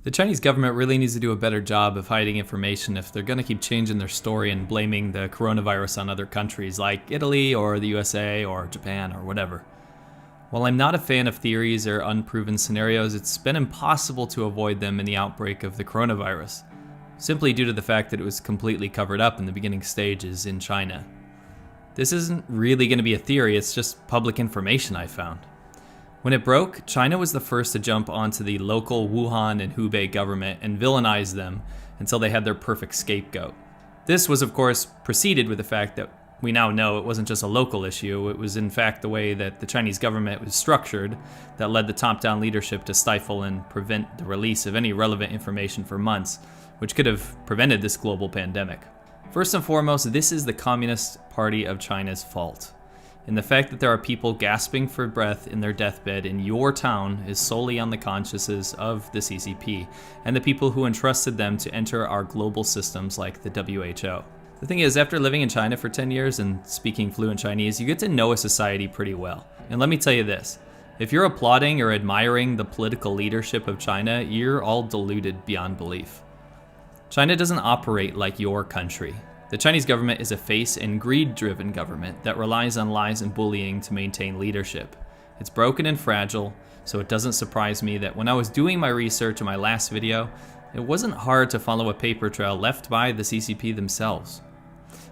The Chinese government really needs to do a better job of hiding information if they're going to keep changing their story and blaming the coronavirus on other countries like Italy or the USA or Japan or whatever. While I'm not a fan of theories or unproven scenarios, it's been impossible to avoid them in the outbreak of the coronavirus, simply due to the fact that it was completely covered up in the beginning stages in China. This isn't really going to be a theory, it's just public information I found. When it broke, China was the first to jump onto the local Wuhan and Hubei government and villainize them until they had their perfect scapegoat. This was, of course, preceded with the fact that we now know it wasn't just a local issue, it was in fact the way that the Chinese government was structured that led the top-down leadership to stifle and prevent the release of any relevant information for months, which could have prevented this global pandemic. First and foremost, this is the Communist Party of China's fault. And the fact that there are people gasping for breath in their deathbed in your town is solely on the consciences of the CCP and the people who entrusted them to enter our global systems like the WHO. The thing is, after living in China for 10 years and speaking fluent Chinese, you get to know a society pretty well. And let me tell you this, if you're applauding or admiring the political leadership of China, you're all deluded beyond belief. China doesn't operate like your country. The Chinese government is a face and greed-driven government that relies on lies and bullying to maintain leadership. It's broken and fragile, so it doesn't surprise me that when I was doing my research in my last video, it wasn't hard to follow a paper trail left by the CCP themselves.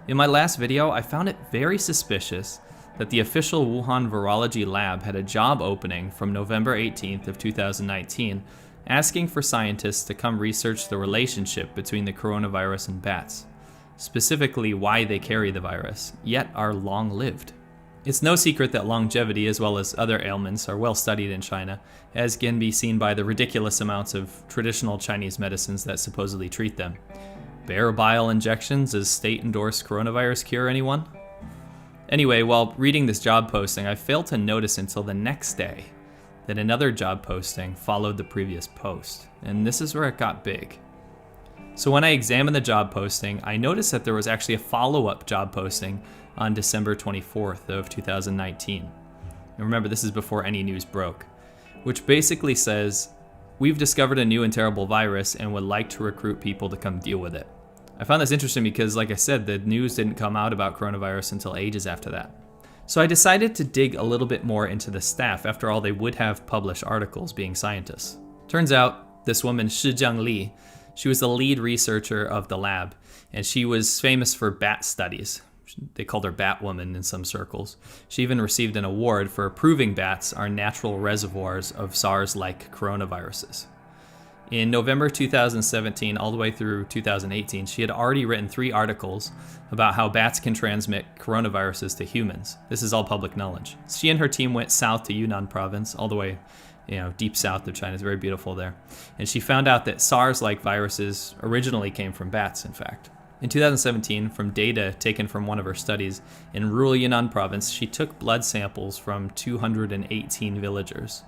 In my last video, I found it very suspicious that the official Wuhan Virology Lab had a job opening from November 18th of 2019, asking for scientists to come research the relationship between the coronavirus and bats. Specifically why they carry the virus, yet are long-lived. It's no secret that longevity as well as other ailments are well studied in China, as can be seen by the ridiculous amounts of traditional Chinese medicines that supposedly treat them. Bear bile injections as state-endorsed coronavirus cure, anyone? Anyway, while reading this job posting, I failed to notice until the next day that another job posting followed the previous post, and this is where it got big. So when I examined the job posting, I noticed that there was actually a follow-up job posting on December 24th of 2019. And remember, this is before any news broke, which basically says, "We've discovered a new and terrible virus and would like to recruit people to come deal with it." I found this interesting because, like I said, the news didn't come out about coronavirus until ages after that. So I decided to dig a little bit more into the staff. After all, they would have published articles being scientists. Turns out, this woman, Shizhang Li, she was the lead researcher of the lab, and she was famous for bat studies. They called her Batwoman in some circles. She even received an award for proving bats are natural reservoirs of SARS-like coronaviruses. In November 2017 all the way through 2018, she had already written 3 articles about how bats can transmit coronaviruses to humans. This is all public knowledge. She and her team went south to Yunnan province, all the way deep south of China. It's very beautiful there. And she found out that SARS-like viruses originally came from bats, in fact. In 2017, from data taken from one of her studies in rural Yunnan province, she took blood samples from 218 villagers.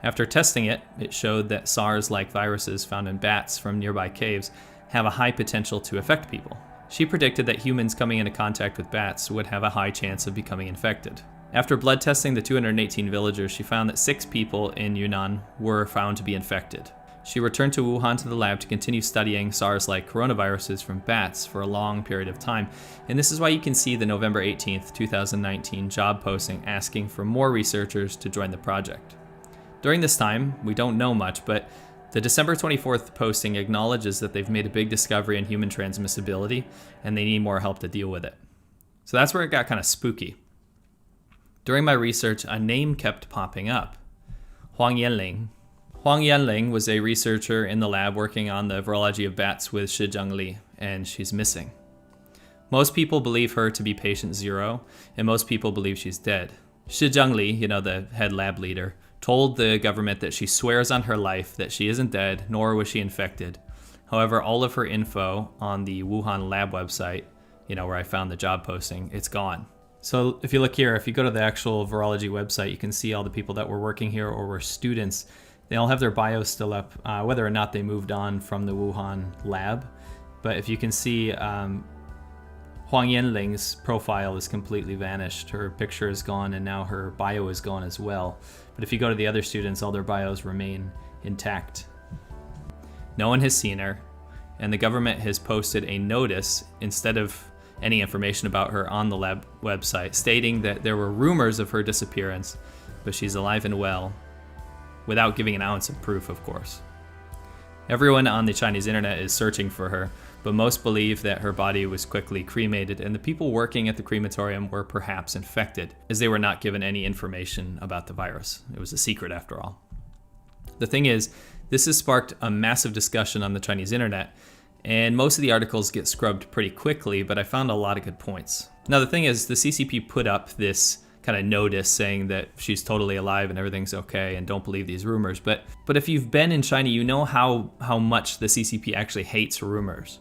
After testing it, it showed that SARS-like viruses found in bats from nearby caves have a high potential to affect people. She predicted that humans coming into contact with bats would have a high chance of becoming infected. After blood testing the 218 villagers, she found that 6 people in Yunnan were found to be infected. She returned to Wuhan to the lab to continue studying SARS-like coronaviruses from bats for a long period of time, and this is why you can see the November 18th, 2019 job posting asking for more researchers to join the project. During this time, we don't know much, but the December 24th posting acknowledges that they've made a big discovery in human transmissibility, and they need more help to deal with it. So that's where it got kind of spooky. During my research, a name kept popping up. Huang Yanling. Huang Yanling was a researcher in the lab working on the virology of bats with Shizhang Li, and she's missing. Most people believe her to be patient 0, and most people believe she's dead. Shizhang Li, the head lab leader, told the government that she swears on her life that she isn't dead, nor was she infected. However, all of her info on the Wuhan lab website, where I found the job posting, it's gone. So if you look here, if you go to the actual virology website, you can see all the people that were working here or were students. They all have their bios still up, whether or not they moved on from the Wuhan lab. But if you can see, Huang Yanling's profile is completely vanished. Her picture is gone, and now her bio is gone as well. But if you go to the other students, all their bios remain intact. No one has seen her, and the government has posted a notice instead of any information about her on the lab website, stating that there were rumors of her disappearance, but she's alive and well, without giving an ounce of proof, of course. Everyone on the Chinese internet is searching for her, but most believe that her body was quickly cremated and the people working at the crematorium were perhaps infected, as they were not given any information about the virus. It was a secret after all. The thing is, this has sparked a massive discussion on the Chinese internet, and most of the articles get scrubbed pretty quickly, but I found a lot of good points. Now the thing is, the CCP put up this kind of notice saying that she's totally alive and everything's okay and don't believe these rumors. But if you've been in China, you know how much the CCP actually hates rumors.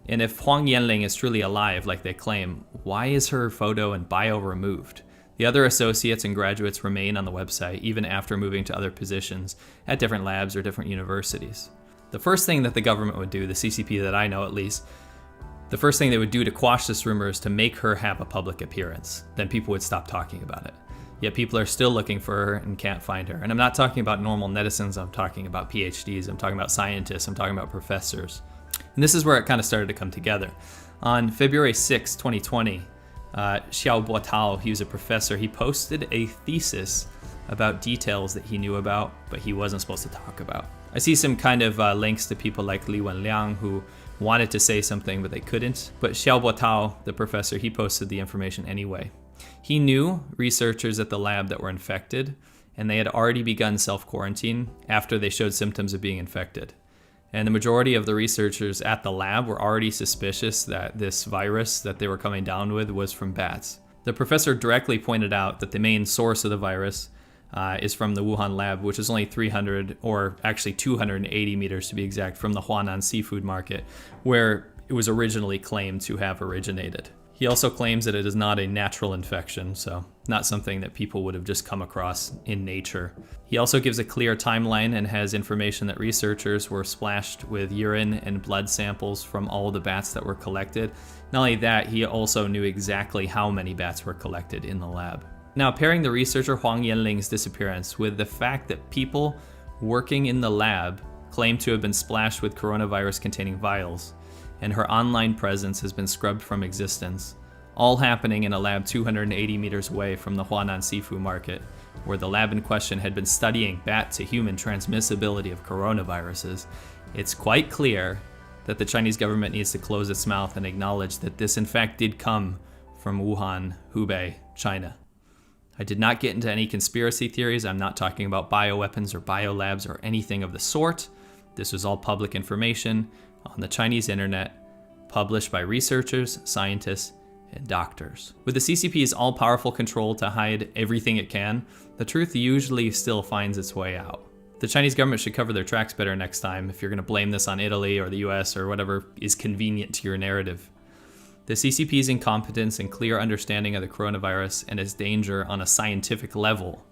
And if Huang Yanling is truly alive like they claim, why is her photo and bio removed? The other associates and graduates remain on the website even after moving to other positions at different labs or different universities. The first thing that the government would do, the CCP that I know at least, the first thing they would do to quash this rumor is to make her have a public appearance. Then people would stop talking about it. Yet people are still looking for her and can't find her. And I'm not talking about normal netizens, I'm talking about PhDs, I'm talking about scientists, I'm talking about professors. And this is where it kind of started to come together. On February 6, 2020, Xiao Buotao, he was a professor, he posted a thesis about details that he knew about, but he wasn't supposed to talk about. I see some kind of links to people like Li Wenliang who wanted to say something, but they couldn't. But Xiao Buotao, the professor, he posted the information anyway. He knew researchers at the lab that were infected, and they had already begun self-quarantine after they showed symptoms of being infected. And the majority of the researchers at the lab were already suspicious that this virus that they were coming down with was from bats. The professor directly pointed out that the main source of the virus is from the Wuhan lab, which is only 300 or actually 280 meters to be exact from the Huanan seafood market, where it was originally claimed to have originated. He also claims that it is not a natural infection, so not something that people would have just come across in nature. He also gives a clear timeline and has information that researchers were splashed with urine and blood samples from all the bats that were collected. Not only that, he also knew exactly how many bats were collected in the lab. Now, pairing the researcher Huang Yanling's disappearance with the fact that people working in the lab claim to have been splashed with coronavirus-containing vials, and her online presence has been scrubbed from existence, all happening in a lab 280 meters away from the Huanan seafood market, where the lab in question had been studying bat-to-human transmissibility of coronaviruses, it's quite clear that the Chinese government needs to close its mouth and acknowledge that this in fact did come from Wuhan, Hubei, China. I did not get into any conspiracy theories. I'm not talking about bioweapons or biolabs or anything of the sort. This was all public information on the Chinese internet, published by researchers, scientists, and doctors. With the CCP's all-powerful control to hide everything it can, the truth usually still finds its way out. The Chinese government should cover their tracks better next time if you're going to blame this on Italy or the US or whatever is convenient to your narrative. The CCP's incompetence and clear understanding of the coronavirus and its danger on a scientific level,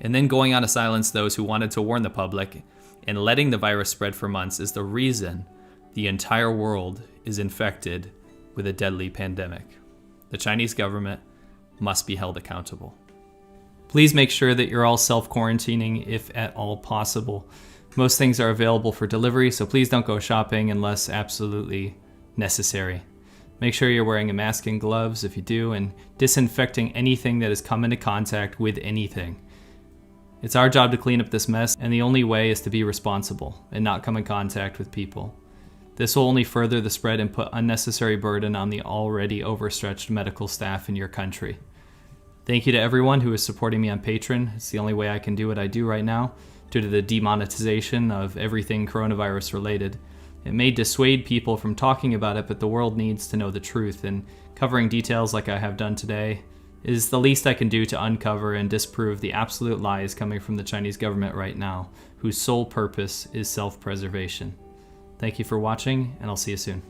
and then going on to silence those who wanted to warn the public and letting the virus spread for months is the reason the entire world is infected with a deadly pandemic. The Chinese government must be held accountable. Please make sure that you're all self-quarantining if at all possible. Most things are available for delivery, so please don't go shopping unless absolutely necessary. Make sure you're wearing a mask and gloves if you do, and disinfecting anything that has come into contact with anything. It's our job to clean up this mess, and the only way is to be responsible and not come in contact with people. This will only further the spread and put unnecessary burden on the already overstretched medical staff in your country. Thank you to everyone who is supporting me on Patreon. It's the only way I can do what I do right now, due to the demonetization of everything coronavirus related. It may dissuade people from talking about it, but the world needs to know the truth, and covering details like I have done today is the least I can do to uncover and disprove the absolute lies coming from the Chinese government right now, whose sole purpose is self-preservation. Thank you for watching, and I'll see you soon.